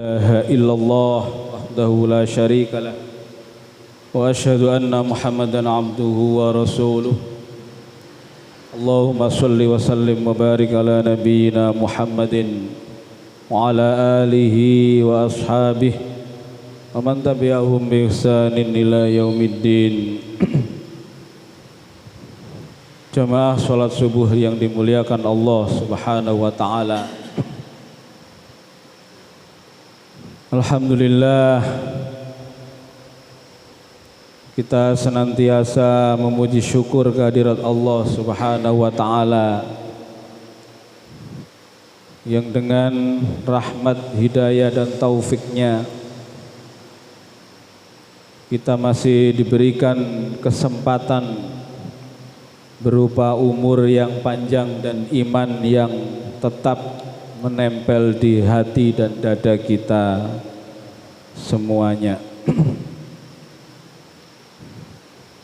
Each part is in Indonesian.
إله إلا الله وحده لا شريك له وأشهد أن محمدا عبده ورسوله اللهم صل وسلم وبارك على نبينا محمد وعلى آله وأصحابه ومن تبعهم بإحسان إلى يوم الدين. Jamaah salat subuh yang dimuliakan Allah Subhanahu wa taala. Alhamdulillah, kita senantiasa memuji syukur kehadirat Allah Subhanahu wa taala yang dengan rahmat, hidayah dan taufiknya kita masih diberikan kesempatan berupa umur yang panjang dan iman yang tetap menempel di hati dan dada kita semuanya.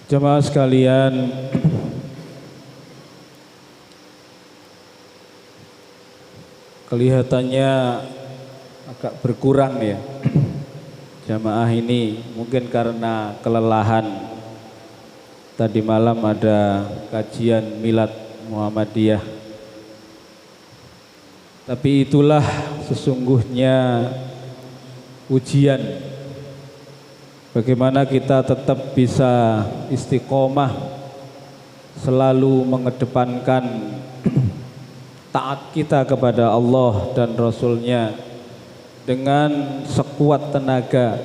Jemaah sekalian, kelihatannya agak berkurang ya jemaah ini, mungkin karena kelelahan. Tadi malam ada kajian Milad Muhammadiyah. Tapi itulah sesungguhnya ujian. Bagaimana kita tetap bisa istiqomah, selalu mengedepankan taat kita kepada Allah dan Rasul-Nya dengan sekuat tenaga,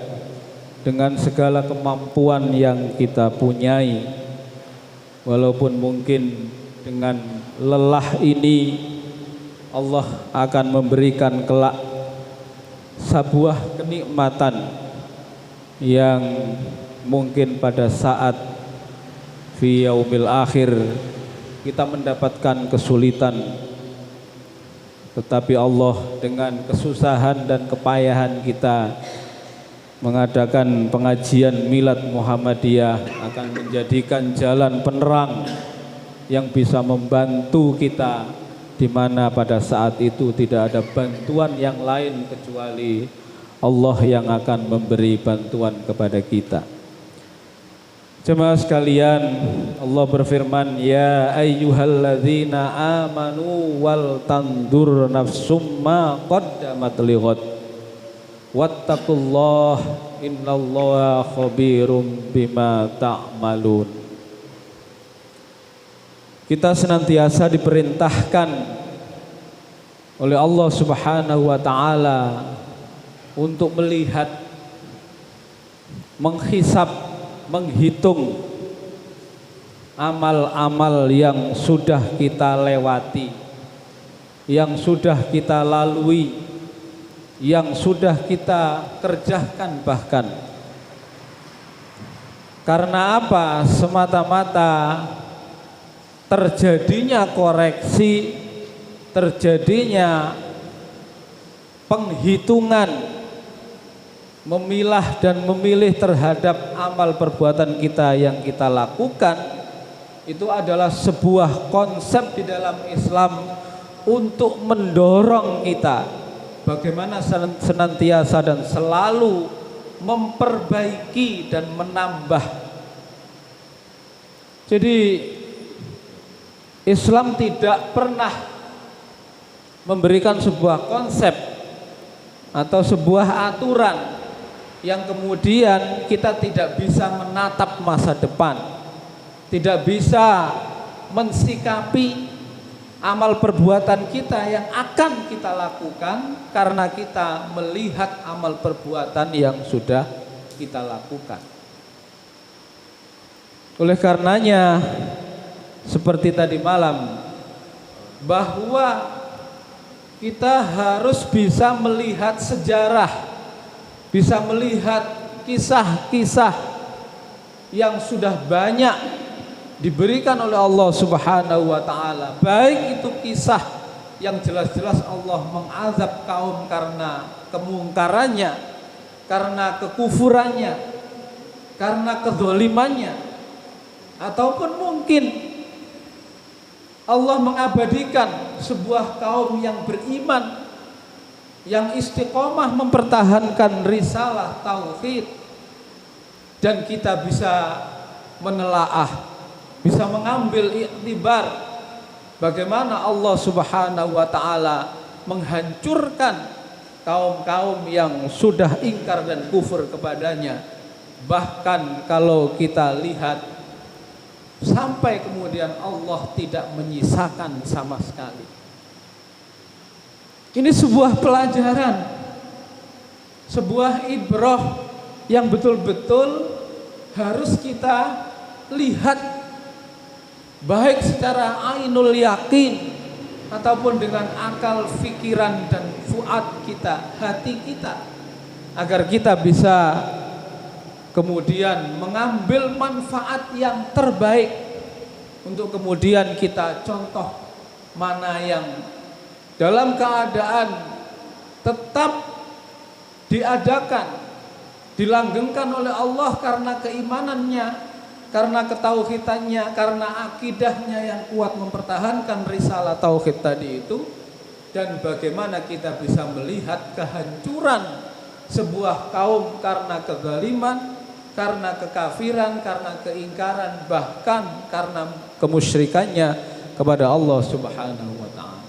dengan segala kemampuan yang kita punyai. Walaupun mungkin dengan lelah ini Allah akan memberikan kelak sebuah kenikmatan yang mungkin pada saat fi yaumil akhir kita mendapatkan kesulitan, tetapi Allah dengan kesusahan dan kepayahan kita mengadakan pengajian Milad Muhammadiyah akan menjadikan jalan penerang yang bisa membantu kita, di mana pada saat itu tidak ada bantuan yang lain kecuali Allah yang akan memberi bantuan kepada kita. Jemaah sekalian, Allah berfirman, ya ayyuhalladzina amanu wal tandur nafsum ma qaddamat lighad wattaqullah innallaha khabirum bima ta'malun. Kita senantiasa diperintahkan oleh Allah Subhanahu wa taala untuk melihat, menghisap, menghitung amal-amal yang sudah kita lewati, yang sudah kita lalui, yang sudah kita kerjakan bahkan. Karena apa? Semata-mata terjadinya koreksi, terjadinya penghitungan, memilah dan memilih terhadap amal perbuatan kita yang kita lakukan, itu adalah sebuah konsep di dalam Islam untuk mendorong kita bagaimana senantiasa dan selalu memperbaiki dan menambah. Jadi Islam tidak pernah memberikan sebuah konsep atau sebuah aturan yang kemudian kita tidak bisa menatap masa depan, tidak bisa mensikapi amal perbuatan kita yang akan kita lakukan karena kita melihat amal perbuatan yang sudah kita lakukan. Oleh karenanya, seperti tadi malam, bahwa kita harus bisa melihat sejarah, bisa melihat kisah-kisah yang sudah banyak diberikan oleh Allah Subhanahu wa taala. Baik itu kisah yang jelas-jelas Allah mengazab kaum karena kemungkarannya, karena kekufurannya, karena kezalimannya, ataupun mungkin Allah mengabadikan sebuah kaum yang beriman yang istiqomah mempertahankan risalah tauhid, dan kita bisa menelaah, bisa mengambil iktibar bagaimana Allah Subhanahu wa taala menghancurkan kaum-kaum yang sudah ingkar dan kufur kepadanya. Bahkan kalau kita lihat sampai kemudian Allah tidak menyisakan sama sekali. Ini sebuah pelajaran, sebuah ibrah yang betul-betul harus kita lihat, baik secara ainul yakin ataupun dengan akal, fikiran dan fuad kita, hati kita, agar kita bisa kemudian mengambil manfaat yang terbaik untuk kemudian kita contoh mana yang dalam keadaan tetap diadakan, dilanggengkan oleh Allah karena keimanannya, karena ketauhidannya, karena akidahnya yang kuat mempertahankan risalah tauhid tadi itu, dan bagaimana kita bisa melihat kehancuran sebuah kaum karena kezaliman, karena kekafiran, karena keingkaran, bahkan karena kemusyrikannya kepada Allah Subhanahu wa taala.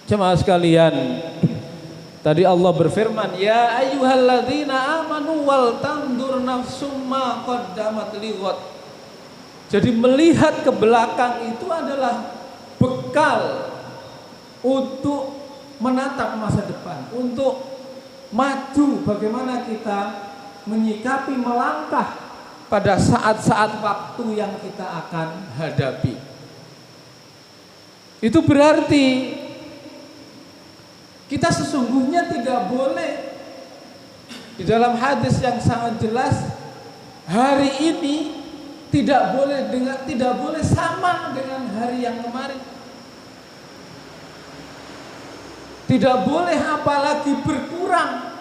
Jemaah sekalian, tadi Allah berfirman, ya ayyuhalladzina amanu wal tandur nafsum ma qaddamat lighad. Jadi melihat ke belakang itu adalah bekal untuk menatap masa depan, untuk maju, bagaimana kita menyikapi, melangkah pada saat-saat waktu yang kita akan hadapi. Itu berarti kita sesungguhnya tidak boleh, di dalam hadis yang sangat jelas, hari ini tidak boleh sama dengan hari yang kemarin. Tidak boleh apalagi berkurang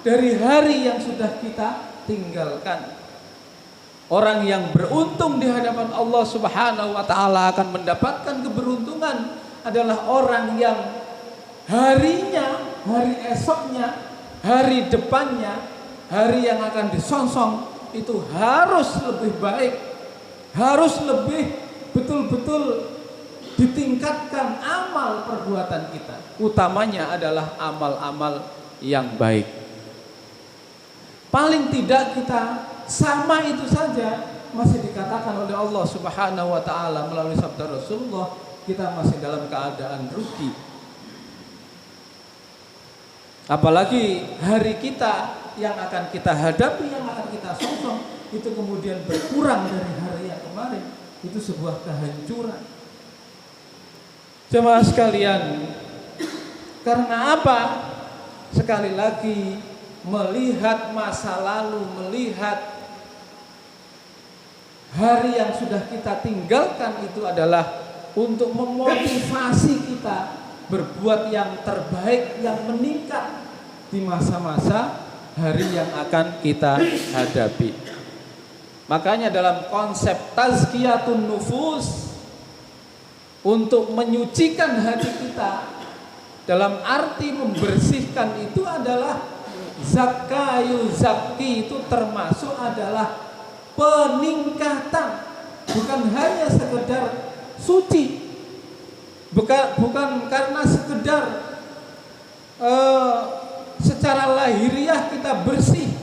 dari hari yang sudah kita tinggalkan. Orang yang beruntung di hadapan Allah Subhanahu wa taala akan mendapatkan keberuntungan adalah orang yang harinya, hari esoknya, hari depannya, hari yang akan disonsong itu harus lebih baik, harus lebih betul-betul ditingkatkan amal perbuatan kita. Utamanya adalah amal-amal yang baik. Paling tidak kita sama itu saja masih dikatakan oleh Allah Subhanahu wa taala melalui sabda Rasulullah, kita masih dalam keadaan rugi. Apalagi hari kita yang akan kita hadapi, yang akan kita sosong itu kemudian berkurang dari hari yang kemarin, itu sebuah kehancuran. Jemaah sekalian, karena apa? Sekali lagi, melihat masa lalu, melihat hari yang sudah kita tinggalkan itu adalah untuk memotivasi kita berbuat yang terbaik, yang meningkat di masa-masa hari yang akan kita hadapi. Makanya dalam konsep tazkiyatun nufus, untuk menyucikan hati kita dalam arti membersihkan itu adalah zakayu zaki, itu termasuk adalah peningkatan, bukan hanya sekedar suci, bukan karena sekedar secara lahiriah kita bersih,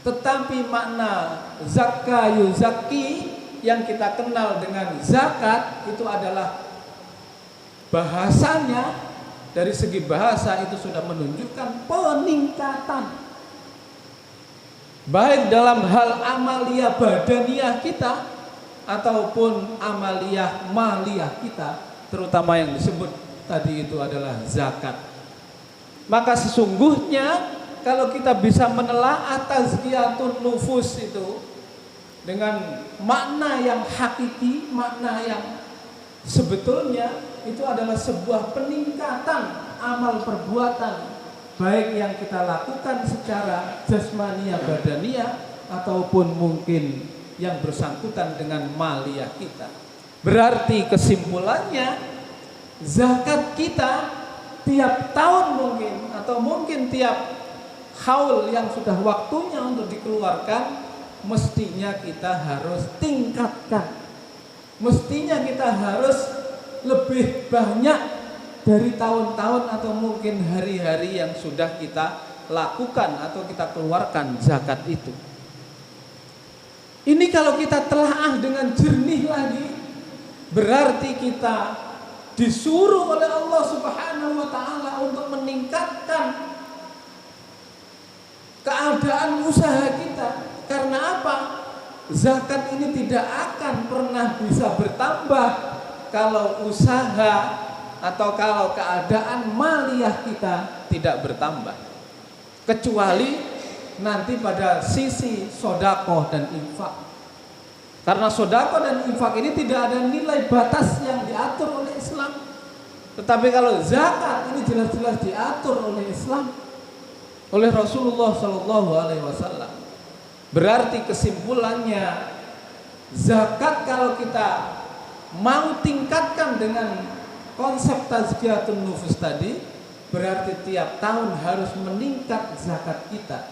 tetapi makna zakayu zaki yang kita kenal dengan zakat itu adalah bahasanya, dari segi bahasa itu sudah menunjukkan peningkatan, baik dalam hal amaliyah badaniyah kita ataupun amaliyah maliyah kita, terutama yang disebut tadi itu adalah zakat. Maka sesungguhnya kalau kita bisa menelaah tazkiyatun nufus itu dengan makna yang hakiki, makna yang sebetulnya itu adalah sebuah peningkatan amal perbuatan, baik yang kita lakukan secara jasmaniyah badaniyah ataupun mungkin yang bersangkutan dengan maliyah kita. Berarti kesimpulannya, zakat kita tiap tahun mungkin, atau mungkin tiap haul yang sudah waktunya untuk dikeluarkan, mestinya kita harus tingkatkan. Mestinya kita harus lebih banyak dari tahun-tahun atau mungkin hari-hari yang sudah kita lakukan atau kita keluarkan zakat itu. Ini kalau kita telaah dengan jernih lagi, berarti kita disuruh oleh Allah Subhanahu wa taala untuk meningkatkan keadaan usaha kita. Karena apa? Zakat ini tidak akan pernah bisa bertambah kalau usaha atau kalau keadaan maliyah kita tidak bertambah, kecuali nanti pada sisi sodakoh dan infak. Karena sodakoh dan infak ini tidak ada nilai batas yang diatur oleh Islam. Tetapi kalau zakat ini jelas-jelas diatur oleh Islam, oleh Rasulullah Shallallahu Alaihi Wasallam. Berarti kesimpulannya, zakat kalau kita mau tingkatkan dengan konsep tazkiyatun nufus tadi, berarti tiap tahun harus meningkat zakat kita.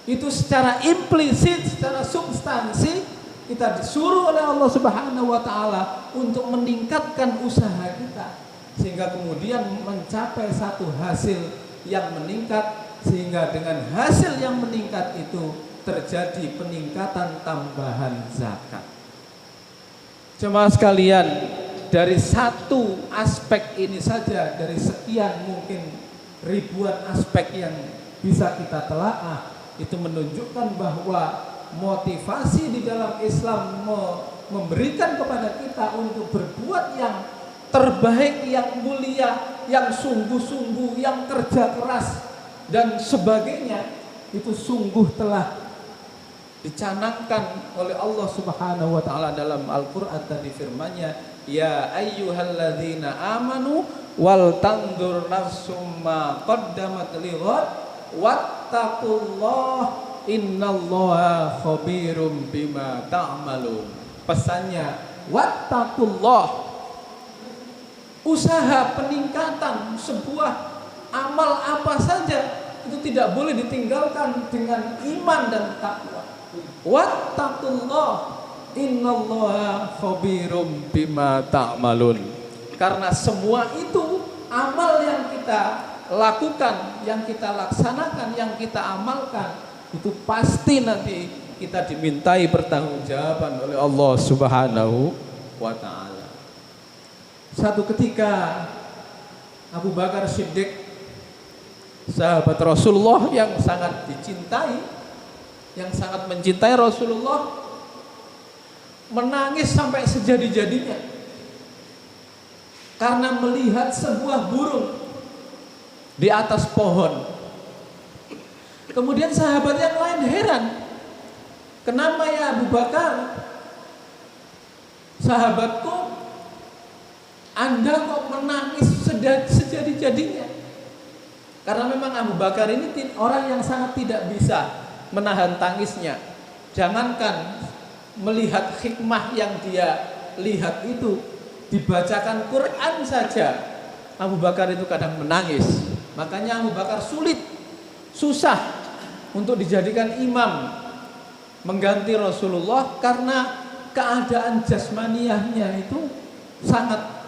Itu secara implisit, secara substansi kita disuruh oleh Allah Subhanahu wa taala untuk meningkatkan usaha kita, sehingga kemudian mencapai satu hasil yang meningkat, sehingga dengan hasil yang meningkat itu terjadi peningkatan tambahan zakat. Jemaah sekalian, dari satu aspek ini saja, dari sekian mungkin ribuan aspek yang bisa kita telaah, itu menunjukkan bahwa motivasi di dalam Islam memberikan kepada kita untuk berbuat yang terbaik, yang mulia, yang sungguh-sungguh, yang kerja keras dan sebagainya, itu sungguh telah dicanangkan oleh Allah Subhanahu wa taala dalam Al-Qur'an tadi, firman-Nya, ya ayyuhalladzina amanu wal tandur nafsum ma qaddamat lighad wattaqullah innallaha khabirum bima ta'malun. Pesannya wattaqullah, usaha peningkatan sebuah amal apa saja itu tidak boleh ditinggalkan dengan iman dan takwa. Wattaqullah innallaha khabirum bima ta'malun. Karena semua itu amal yang kita lakukan, yang kita laksanakan, yang kita amalkan, itu pasti nanti kita dimintai pertanggungjawaban oleh Allah Subhanahu wa taala. Satu ketika Abu Bakar Siddiq, sahabat Rasulullah yang sangat dicintai, yang sangat mencintai Rasulullah, menangis sampai sejadi-jadinya karena melihat sebuah burung di atas pohon. Kemudian sahabat yang lain heran, kenapa ya Abu Bakar, sahabatku, Anda kok menangis sejadi-jadinya? Karena memang Abu Bakar ini orang yang sangat tidak bisa menahan tangisnya. Jangankan melihat hikmah yang dia lihat itu, dibacakan Quran saja Abu Bakar itu kadang menangis. Makanya Abu Bakar susah untuk dijadikan imam mengganti Rasulullah, karena keadaan jasmaniyahnya itu sangat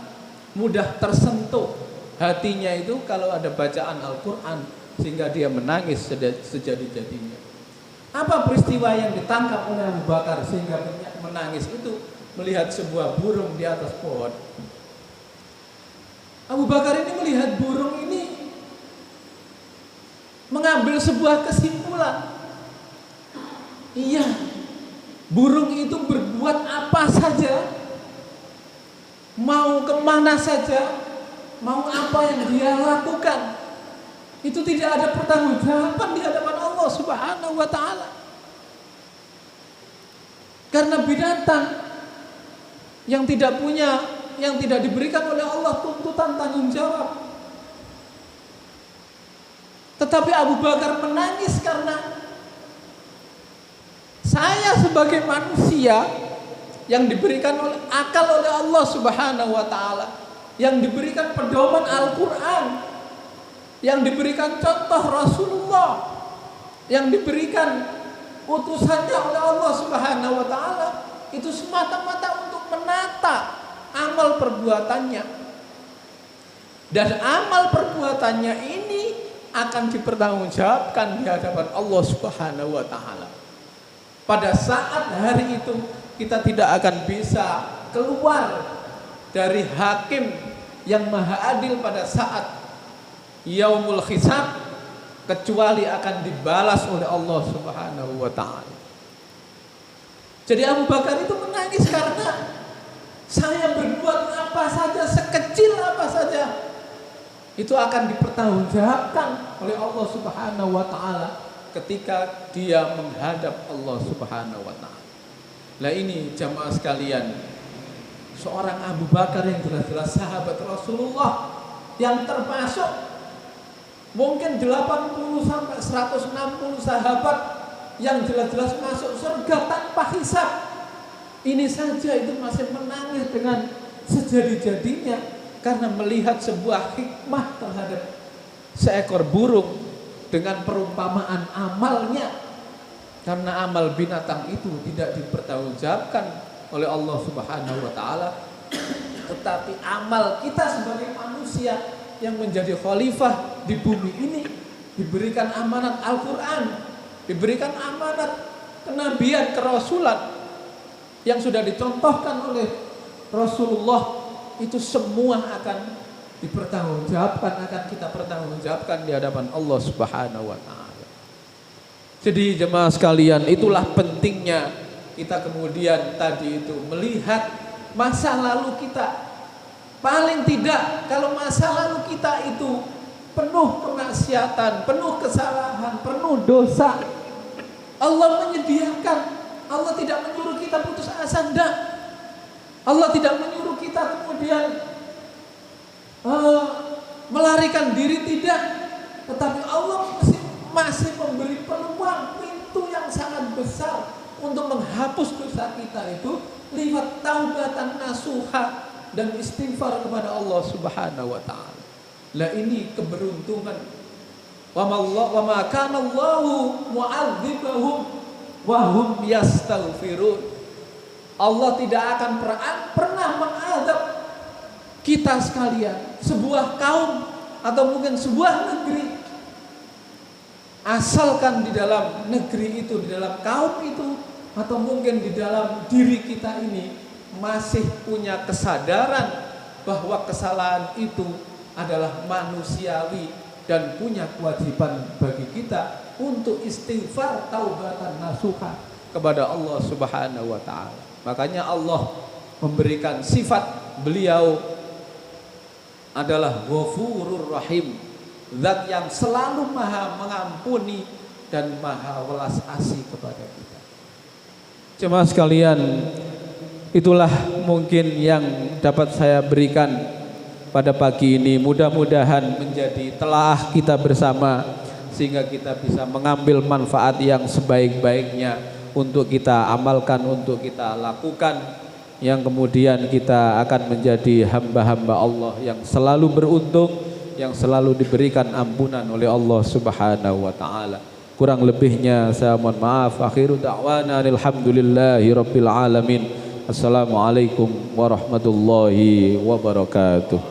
mudah tersentuh hatinya itu kalau ada bacaan Al-Quran, sehingga dia menangis sejadi-jadinya. Apa peristiwa yang ditangkap oleh Abu Bakar sehingga menangis itu? Melihat sebuah burung di atas pohon. Abu Bakar ini melihat burung ini, mengambil sebuah kesimpulan. Iya, burung itu berbuat apa saja, mau kemana saja, mau apa yang dia lakukan, itu tidak ada pertanggungjawaban di hadapan Allah Subhanahu wa taala. Karena binatang yang tidak punya, yang tidak diberikan oleh Allah tuntutan tanggung jawab. Tetapi Abu Bakar menangis karena saya sebagai manusia yang diberikan akal oleh Allah Subhanahu wa taala, yang diberikan pedoman Al-Qur'an, yang diberikan contoh Rasulullah, yang diberikan utusannya oleh Allah Subhanahu wa taala, itu semata-mata untuk menata amal perbuatannya. Dan amal perbuatannya ini akan dipertanggungjawabkan di hadapan Allah Subhanahu wa taala. Pada saat hari itu kita tidak akan bisa keluar dari hakim yang maha adil pada saat yaumul hisab, kecuali akan dibalas oleh Allah Subhanahu wa taala. Jadi Abu Bakar itu menangis karena saya berbuat apa saja, sekecil apa saja, itu akan dipertanggungjawabkan oleh Allah Subhanahu wa taala ketika dia menghadap Allah Subhanahu wa taala. Nah ini jamaah sekalian, seorang Abu Bakar yang jelas-jelas sahabat Rasulullah, yang termasuk mungkin 80 sampai 160 sahabat yang jelas-jelas masuk surga tanpa hisab. Ini saja itu masih menangis dengan sejadi-jadinya karena melihat sebuah hikmah terhadap seekor burung dengan perumpamaan amalnya. Karena amal binatang itu tidak dipertanggungjawabkan oleh Allah Subhanahu wa taala, tetapi amal kita sebagai manusia yang menjadi khalifah di bumi ini diberikan amanat Al-Qur'an, diberikan amanat kenabian, kerasulan yang sudah dicontohkan oleh Rasulullah, itu semua akan dipertanggungjawabkan, akan kita pertanggungjawabkan di hadapan Allah Subhanahu wa taala. Jadi jemaah sekalian, itulah pentingnya kita kemudian tadi itu melihat masa lalu kita. Paling tidak kalau masa lalu kita itu penuh kemaksiatan, penuh kesalahan, penuh dosa, Allah menyediakan. Allah tidak menyuruh kita putus asa, enggak. Allah tidak menyuruh kita kemudian melarikan diri, tidak. Tetapi Allah masih memberi peluang, pintu yang sangat besar untuk menghapus dosa kita itu lewat taubatan nasuha dan istighfar kepada Allah Subhanahu wa taala. Lah ini keberuntungan. Wa ma kana Allahu mu'adzibahum wa hum yastaghfirun. Allah tidak akan pernah mengadab kita sekalian, sebuah kaum atau mungkin sebuah negeri, asalkan di dalam negeri itu, di dalam kaum itu, atau mungkin di dalam diri kita ini masih punya kesadaran bahwa kesalahan itu adalah manusiawi dan punya kewajiban bagi kita untuk istighfar, taubatan nasuha kepada Allah Subhanahu wa taala. Makanya Allah memberikan sifat beliau adalah Ghafurur Rahim, zat yang selalu maha mengampuni dan maha welas asih kepada kita. Jemaah sekalian, itulah mungkin yang dapat saya berikan pada pagi ini. Mudah-mudahan menjadi telaah kita bersama sehingga kita bisa mengambil manfaat yang sebaik-baiknya untuk kita amalkan, untuk kita lakukan, yang kemudian kita akan menjadi hamba-hamba Allah yang selalu beruntung, yang selalu diberikan ampunan oleh Allah Subhanahu wa taala. Kurang lebihnya saya mohon maaf. Akhiru da'wana alhamdulillahi rabbil alamin. Assalamualaikum warahmatullahi wabarakatuh.